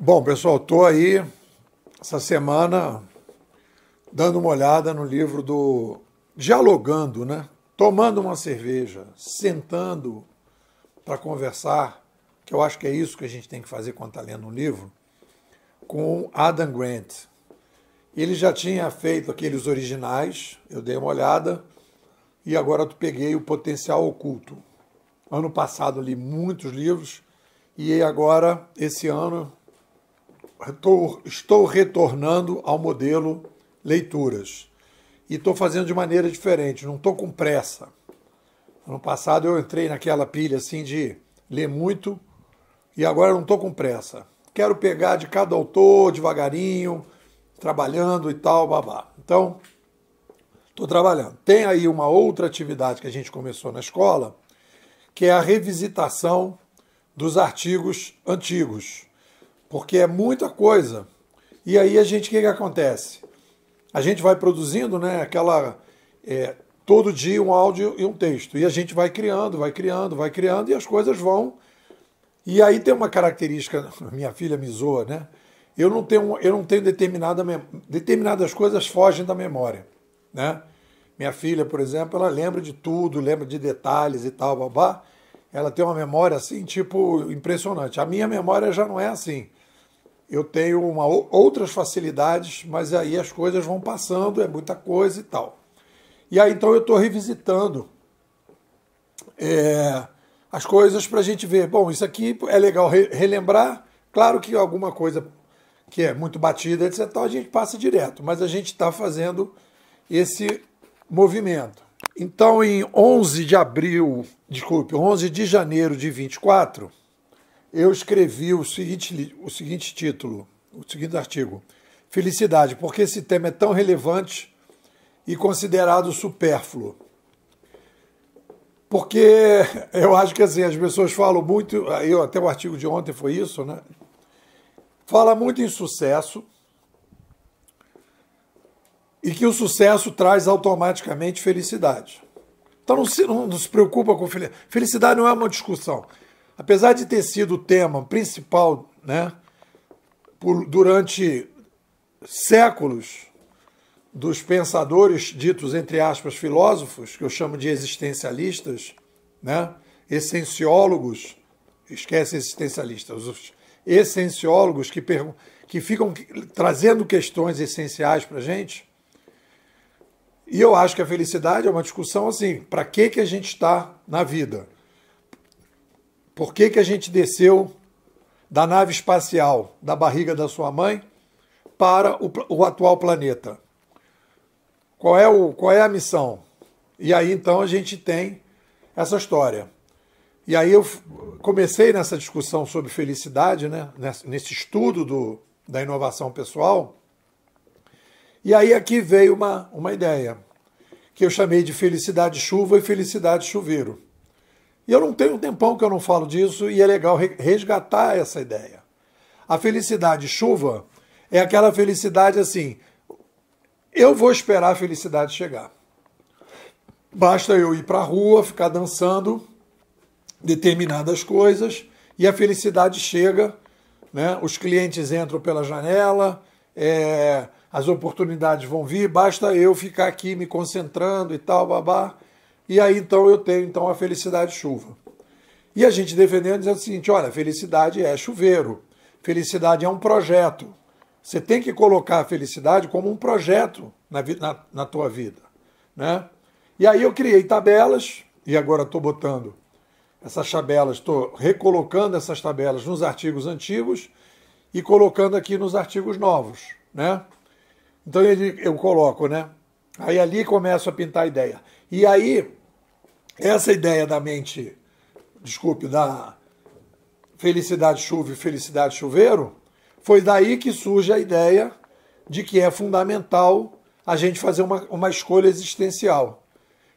Bom, pessoal, estou aí essa semana dando uma olhada no livro do Dialogando, né? Tomando uma cerveja, sentando para conversar, que eu acho que é isso que a gente tem que fazer quando está lendo um livro, com Adam Grant. Ele já tinha feito aqueles originais, eu dei uma olhada, e agora eu peguei o Potencial Oculto. Ano passado li muitos livros, e agora, esse ano, estou retornando ao modelo leituras. E estou fazendo de maneira diferente, não estou com pressa. Ano passado eu entrei naquela pilha assim de ler muito, e agora não estou com pressa. Quero pegar de cada autor devagarinho, trabalhando e tal, babá. Então, estou trabalhando. Tem aí uma outra atividade que a gente começou na escola, que é a revisitação dos artigos antigos, porque é muita coisa. E aí o que acontece? A gente vai produzindo, né, todo dia um áudio e um texto, e a gente vai criando, e as coisas vão. E aí tem uma característica, minha filha me zoa, né? Eu não tenho determinadas coisas fogem da memória, né? Minha filha, por exemplo, ela lembra de tudo, lembra de detalhes e tal, babá. Ela tem uma memória assim, tipo, impressionante. A minha memória já não é assim. Eu tenho outras facilidades, mas aí as coisas vão passando, é muita coisa e tal. E aí então eu estou revisitando as coisas para a gente ver. Bom, isso aqui é legal relembrar. Claro que alguma coisa que é muito batida, etc., a gente passa direto, mas a gente está fazendo esse movimento. Então, em 11 de janeiro de 24, eu escrevi o seguinte título, o seguinte artigo: Felicidade, porque esse tema é tão relevante e considerado supérfluo. Porque eu acho que assim, as pessoas falam muito, até o artigo de ontem foi isso, né? Fala muito em sucesso e que o sucesso traz automaticamente felicidade. Então não se preocupa com felicidade. Felicidade não é uma discussão. Apesar de ter sido o tema principal, né, durante séculos dos pensadores ditos, entre aspas, filósofos, que eu chamo de existencialistas, né, essenciólogos, esquece existencialistas, os essenciólogos que ficam trazendo questões essenciais para a gente. E eu acho que a felicidade é uma discussão assim, para que a gente está na vida? Por que a gente desceu da nave espacial, da barriga da sua mãe, para o atual planeta? Qual é a missão? E aí, então, a gente tem essa história. E aí eu comecei nessa discussão sobre felicidade, né, nesse estudo da inovação pessoal. E aí aqui veio uma ideia, que eu chamei de felicidade chuva e felicidade chuveiro. E eu não tenho um tempão que eu não falo disso, e é legal resgatar essa ideia. A felicidade chuva é aquela felicidade assim, eu vou esperar a felicidade chegar. Basta eu ir para a rua, ficar dançando determinadas coisas, e a felicidade chega, né? Os clientes entram pela janela, as oportunidades vão vir, basta eu ficar aqui me concentrando e tal, babá. E aí então eu tenho a felicidade chuva. E a gente defendendo dizendo o seguinte: olha, felicidade é chuveiro, felicidade é um projeto. Você tem que colocar a felicidade como um projeto na tua vida, né? E aí eu criei tabelas, e agora estou botando essas tabelas, estou recolocando essas tabelas nos artigos antigos e colocando aqui nos artigos novos, né? Então eu coloco, né? Aí ali começo a pintar a ideia. E aí, essa ideia da felicidade chuva e felicidade chuveiro, foi daí que surge a ideia de que é fundamental a gente fazer uma escolha existencial,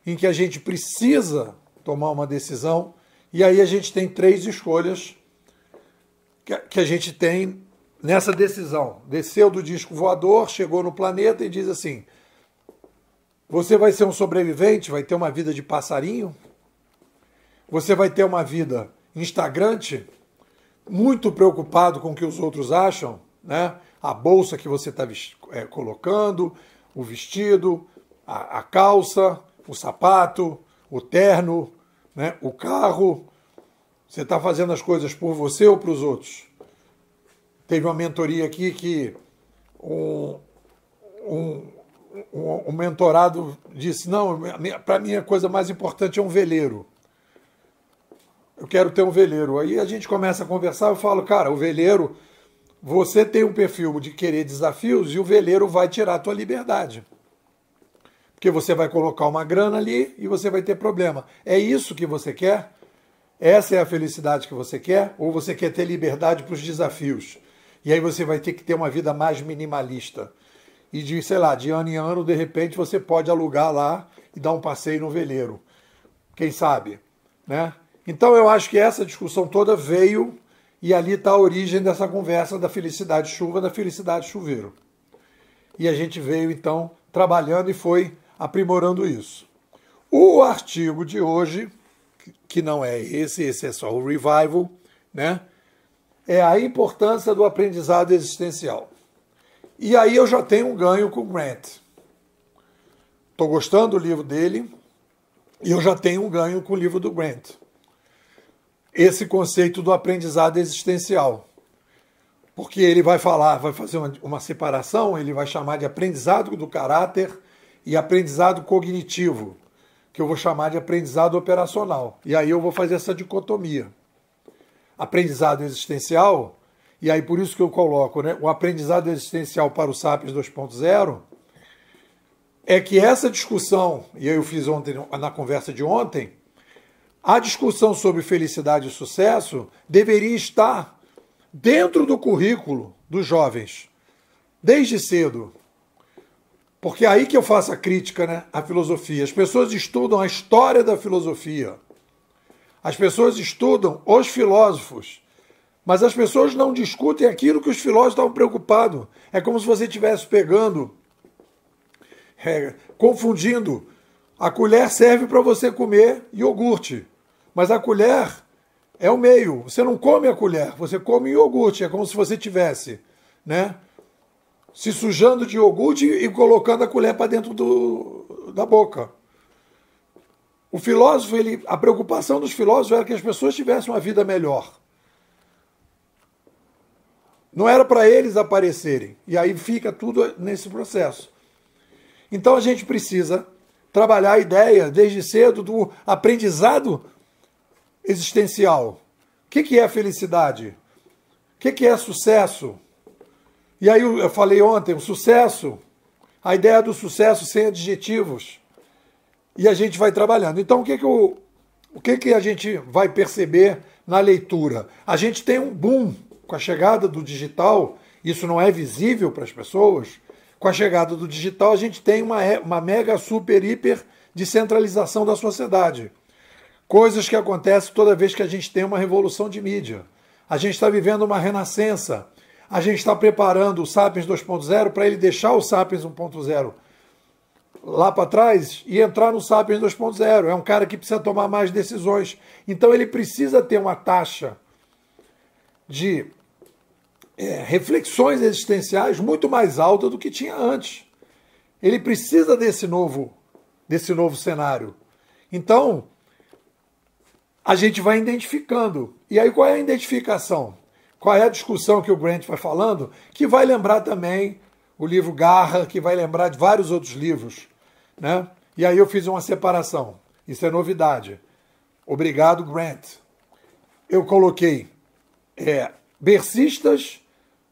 em que a gente precisa tomar uma decisão, e aí a gente tem 3 escolhas que a gente tem nessa decisão. Desceu do disco voador, chegou no planeta e diz assim: você vai ser um sobrevivente, vai ter uma vida de passarinho? Você vai ter uma vida instagrante? muito preocupado com o que os outros acham, né? A bolsa que você está colocando, o vestido, a calça, o sapato, o terno, né? O carro. Você está fazendo as coisas por você ou para os outros? Teve uma mentoria aqui que um mentorado disse, não, para mim a coisa mais importante é um veleiro. Eu quero ter um veleiro. Aí a gente começa a conversar, eu falo, cara, o veleiro, você tem um perfil de querer desafios e o veleiro vai tirar a tua liberdade. Porque você vai colocar uma grana ali e você vai ter problema. É isso que você quer? Essa é a felicidade que você quer? Ou você quer ter liberdade para os desafios? E aí você vai ter que ter uma vida mais minimalista. E de, sei lá, de ano em ano, de repente, você pode alugar lá e dar um passeio no veleiro. Quem sabe? Né? Então eu acho que essa discussão toda veio e ali está a origem dessa conversa da felicidade chuva, da felicidade chuveiro. E a gente veio, então, trabalhando e foi aprimorando isso. O artigo de hoje, que não é esse é só o revival, né? É a importância do aprendizado existencial. E aí eu já tenho um ganho com o Grant. Estou gostando do livro dele e eu já tenho um ganho com o livro do Grant. Esse conceito do aprendizado existencial. Porque ele vai falar, vai fazer uma separação, ele vai chamar de aprendizado do caráter e aprendizado cognitivo, que eu vou chamar de aprendizado operacional. E aí eu vou fazer essa dicotomia. Aprendizado existencial, e aí por isso que eu coloco, né, o aprendizado existencial para o Sapiens 2.0, é que essa discussão, e eu fiz ontem na conversa de ontem, a discussão sobre felicidade e sucesso deveria estar dentro do currículo dos jovens, desde cedo. Porque é aí que eu faço a crítica, né, à filosofia. As pessoas estudam a história da filosofia. As pessoas estudam os filósofos. Mas as pessoas não discutem aquilo que os filósofos estavam preocupados. É como se você estivesse pegando, confundindo. A colher serve para você comer iogurte. Mas a colher é o meio. Você não come a colher, você come iogurte. É como se você tivesse, né, se sujando de iogurte e colocando a colher para dentro da boca. O filósofo, a preocupação dos filósofos era que as pessoas tivessem uma vida melhor. Não era para eles aparecerem. E aí fica tudo nesse processo. Então a gente precisa trabalhar a ideia desde cedo do aprendizado existencial. O que é felicidade? O que é sucesso? E aí eu falei ontem, o sucesso, a ideia do sucesso sem adjetivos. E a gente vai trabalhando. Então o que a gente vai perceber na leitura? A gente tem um boom com a chegada do digital, isso não é visível para as pessoas. Com a chegada do digital, a gente tem uma mega, super, hiper descentralização da sociedade. Coisas que acontecem toda vez que a gente tem uma revolução de mídia. A gente está vivendo uma renascença. A gente está preparando o Sapiens 2.0 para ele deixar o Sapiens 1.0 lá para trás e entrar no Sapiens 2.0. É um cara que precisa tomar mais decisões. Então ele precisa ter uma taxa de reflexões existenciais muito mais alta do que tinha antes. Ele precisa desse novo cenário. Então, a gente vai identificando. E aí qual é a identificação? Qual é a discussão que o Grant vai falando? Que vai lembrar também o livro Garra, que vai lembrar de vários outros livros, né? E aí eu fiz uma separação. Isso é novidade. Obrigado, Grant. Eu coloquei bercistas,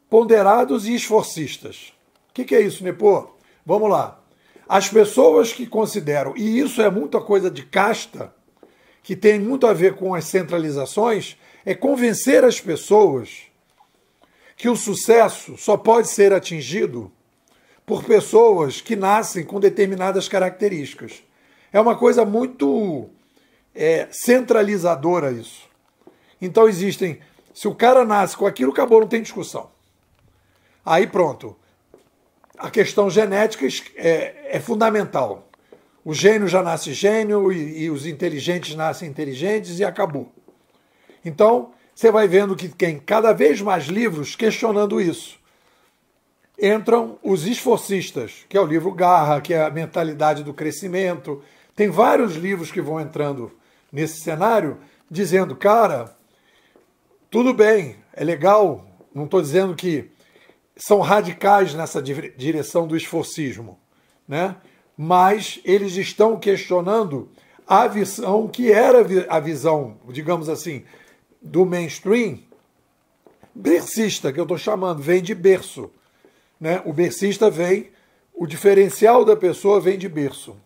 ponderados e esforcistas. O que é isso, Nepô? Vamos lá. As pessoas que consideram, e isso é muita coisa de casta, que tem muito a ver com as centralizações, é convencer as pessoas que o sucesso só pode ser atingido por pessoas que nascem com determinadas características. É uma coisa muito centralizadora isso. Então existem... Se o cara nasce com aquilo, acabou, não tem discussão. Aí pronto. A questão genética é fundamental. O gênio já nasce gênio e os inteligentes nascem inteligentes e acabou. Então, você vai vendo que tem cada vez mais livros questionando isso. Entram os esforcistas, que é o livro Garra, que é a mentalidade do crescimento. Tem vários livros que vão entrando nesse cenário, dizendo, cara, tudo bem, é legal, não estou dizendo que são radicais nessa direção do esforcismo, né? Mas eles estão questionando a visão que era a visão, digamos assim, do mainstream bercista, que eu estou chamando, vem de berço. Né? O bercista vem, o diferencial da pessoa vem de berço.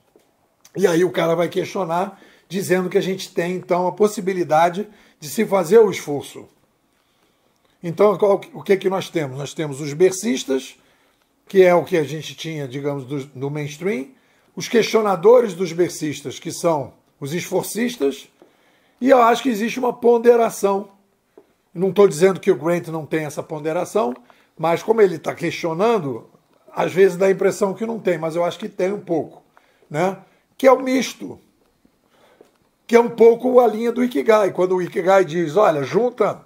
E aí o cara vai questionar, dizendo que a gente tem, então, a possibilidade de se fazer o esforço. Então, o que nós temos? Nós temos os bercistas, que é o que a gente tinha, digamos, do mainstream, os questionadores dos bercistas, que são os esforcistas, e eu acho que existe uma ponderação. Não estou dizendo que o Grant não tem essa ponderação, mas como ele está questionando, às vezes dá a impressão que não tem, mas eu acho que tem um pouco, né? Que é o misto, que é um pouco a linha do Ikigai. Quando o Ikigai diz, olha, junta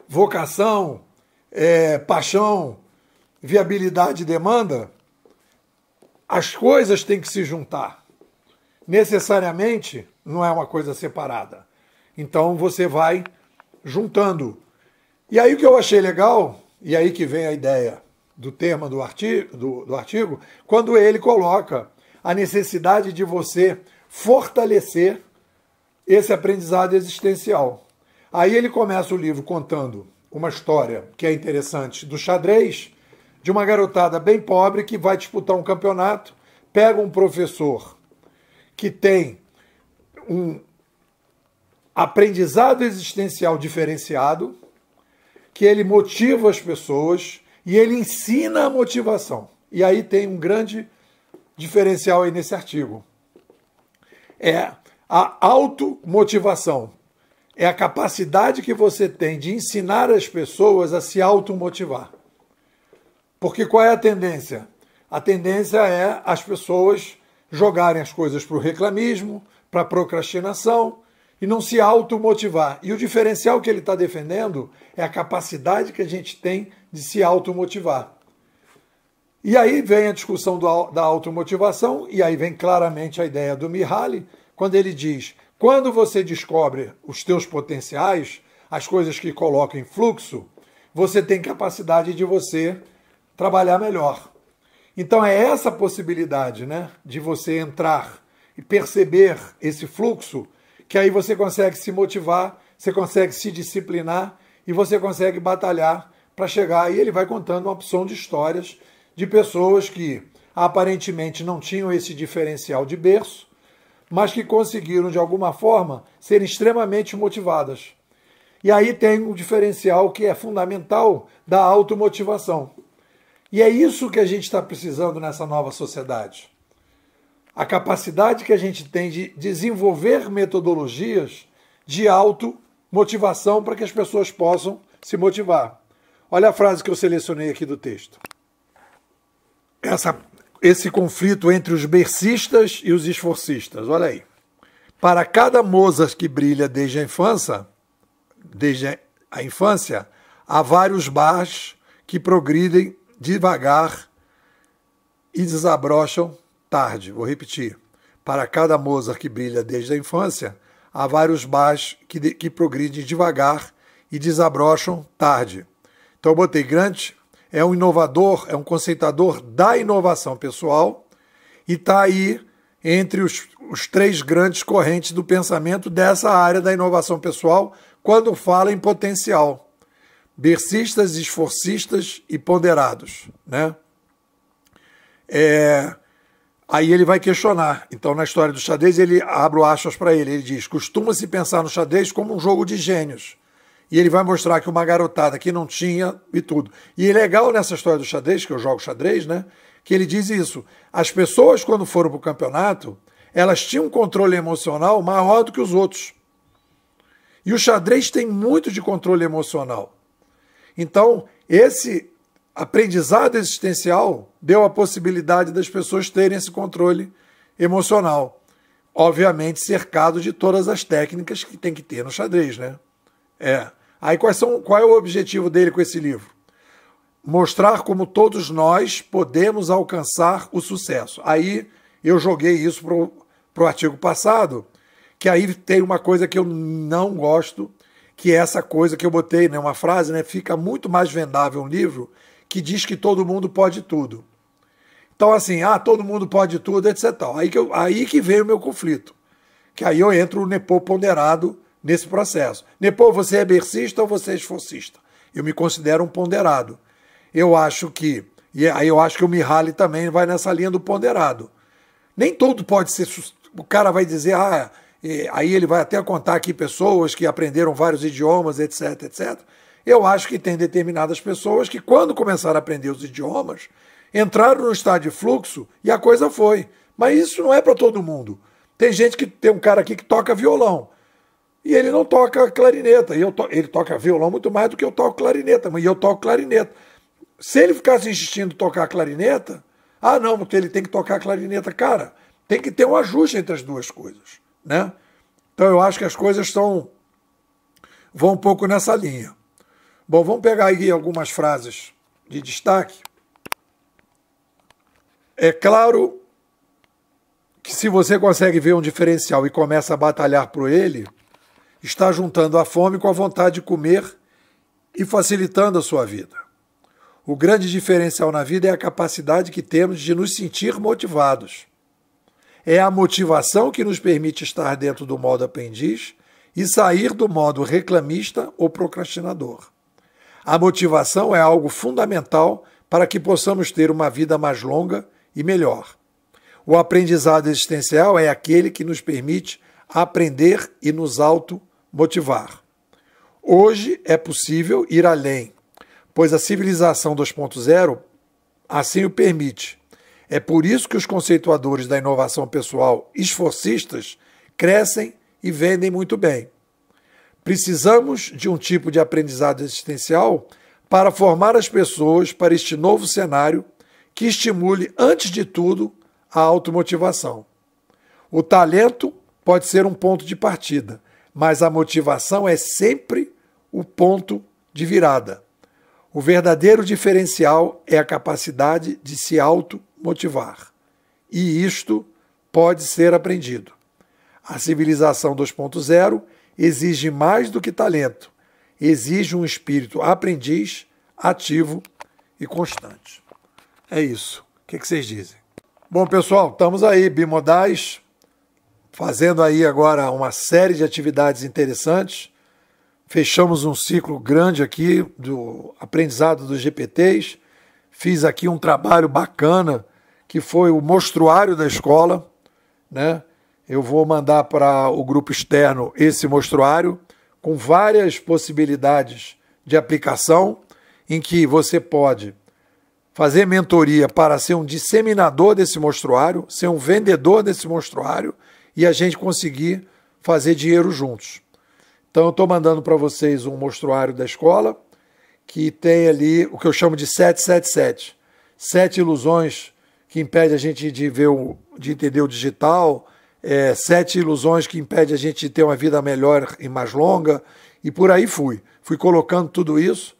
vocação, paixão, viabilidade e demanda, as coisas têm que se juntar. Necessariamente não é uma coisa separada. Então você vai juntando. E aí o que eu achei legal, e aí que vem a ideia do tema do artigo, quando ele coloca a necessidade de você fortalecer esse aprendizado existencial. Aí ele começa o livro contando uma história que é interessante do xadrez, de uma garotada bem pobre que vai disputar um campeonato, pega um professor que tem um aprendizado existencial diferenciado, que ele motiva as pessoas e ele ensina a motivação. E aí tem um grande diferencial aí nesse artigo. É a automotivação. É a capacidade que você tem de ensinar as pessoas a se automotivar. Porque qual é a tendência? A tendência é as pessoas jogarem as coisas para o reclamismo, para a procrastinação e não se automotivar. E o diferencial que ele está defendendo é a capacidade que a gente tem de se automotivar. E aí vem a discussão da automotivação, e aí vem claramente a ideia do Mihaly, quando ele diz, quando você descobre os teus potenciais, as coisas que colocam em fluxo, você tem capacidade de você trabalhar melhor. Então é essa possibilidade, né, de você entrar e perceber esse fluxo, que aí você consegue se motivar, você consegue se disciplinar e você consegue batalhar para chegar. E ele vai contando uma opção de histórias de pessoas que aparentemente não tinham esse diferencial de berço, mas que conseguiram, de alguma forma, ser extremamente motivadas. E aí tem um diferencial que é fundamental da automotivação. E é isso que a gente está precisando nessa nova sociedade. A capacidade que a gente tem de desenvolver metodologias de automotivação para que as pessoas possam se motivar. Olha a frase que eu selecionei aqui do texto. Esse conflito entre os bercistas e os esforcistas. Olha aí. Para cada moça que brilha desde a infância, há vários bars que progridem devagar e desabrocham tarde. Vou repetir. Para cada moça que brilha desde a infância, há vários bars que progridem devagar e desabrocham tarde. Então eu botei Grant, é um inovador, é um conceituador da inovação pessoal e está aí entre os três grandes correntes do pensamento dessa área da inovação pessoal quando fala em potencial. Bercistas, esforcistas e ponderados, né? Aí ele vai questionar. Então, na história do xadrez, ele abre aspas para ele. Ele diz, costuma-se pensar no xadrez como um jogo de gênios. E ele vai mostrar que uma garotada que não tinha e tudo. E é legal nessa história do xadrez, que eu jogo xadrez, né? Que ele diz isso. As pessoas, quando foram para o campeonato, elas tinham um controle emocional maior do que os outros. E o xadrez tem muito de controle emocional. Então, esse aprendizado existencial deu a possibilidade das pessoas terem esse controle emocional. Obviamente, cercado de todas as técnicas que tem que ter no xadrez, né? Aí qual é o objetivo dele com esse livro? Mostrar como todos nós podemos alcançar o sucesso. Aí eu joguei isso para o artigo passado, que aí tem uma coisa que eu não gosto, que é essa coisa que eu botei, né, uma frase, né, fica muito mais vendável um livro que diz que todo mundo pode tudo. Então assim, todo mundo pode tudo, etc. Aí que veio o meu conflito, que aí eu entro o Nepô ponderado nesse processo. Nepô, você é bercista ou você é esforcista? Eu me considero um ponderado. Eu acho que, e aí eu acho que o Mihaly também vai nessa linha do ponderado. Nem todo pode ser, o cara vai dizer, aí ele vai até contar aqui pessoas que aprenderam vários idiomas, etc, etc. Eu acho que tem determinadas pessoas que quando começaram a aprender os idiomas, entraram no estado de fluxo e a coisa foi. Mas isso não é para todo mundo. Tem um cara aqui que toca violão e ele não toca clarineta. Ele toca violão muito mais do que eu toco clarineta, mas eu toco clarineta. Se ele ficasse insistindo em tocar clarineta, não, porque ele tem que tocar clarineta. Cara, tem que ter um ajuste entre as duas coisas, né? Então eu acho que as coisas vão um pouco nessa linha. Bom, vamos pegar aí algumas frases de destaque. É claro que se você consegue ver um diferencial e começa a batalhar por ele, está juntando a fome com a vontade de comer e facilitando a sua vida. O grande diferencial na vida é a capacidade que temos de nos sentir motivados. É a motivação que nos permite estar dentro do modo aprendiz e sair do modo reclamista ou procrastinador. A motivação é algo fundamental para que possamos ter uma vida mais longa e melhor. O aprendizado existencial é aquele que nos permite aprender e nos automotivar. Hoje é possível ir além, pois a civilização 2.0 assim o permite. É por isso que os conceituadores da inovação pessoal esforcistas crescem e vendem muito bem. Precisamos de um tipo de aprendizado existencial para formar as pessoas para este novo cenário que estimule, antes de tudo, a automotivação. O talento pode ser um ponto de partida, mas a motivação é sempre o ponto de virada. O verdadeiro diferencial é a capacidade de se automotivar. E isto pode ser aprendido. A civilização 2.0 exige mais do que talento. Exige um espírito aprendiz, ativo e constante. É isso. O que vocês dizem? Bom, pessoal, estamos aí, bimodais, fazendo aí agora uma série de atividades interessantes. Fechamos um ciclo grande aqui do aprendizado dos GPTs. Fiz aqui um trabalho bacana, que foi o mostruário da escola, né? Eu vou mandar para o grupo externo esse mostruário, com várias possibilidades de aplicação, em que você pode fazer mentoria para ser um disseminador desse mostruário, ser um vendedor desse mostruário, e a gente conseguir fazer dinheiro juntos. Então eu estou mandando para vocês um mostruário da escola, que tem ali o que eu chamo de 777. 7 ilusões que impedem a gente de entender o digital, 7 ilusões que impedem a gente de ter uma vida melhor e mais longa, e por aí fui. Fui colocando tudo isso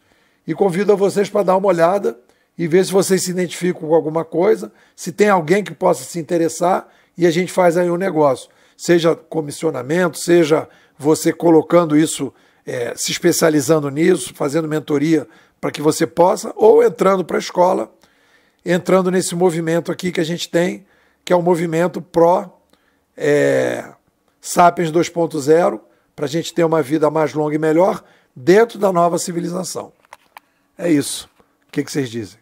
e convido a vocês para dar uma olhada e ver se vocês se identificam com alguma coisa, se tem alguém que possa se interessar, e a gente faz aí um negócio. Seja comissionamento, seja você colocando isso, se especializando nisso, fazendo mentoria para que você possa, ou entrando para a escola, entrando nesse movimento aqui que a gente tem, que é o movimento Sapiens 2.0, para a gente ter uma vida mais longa e melhor dentro da nova civilização. É isso. O que vocês dizem?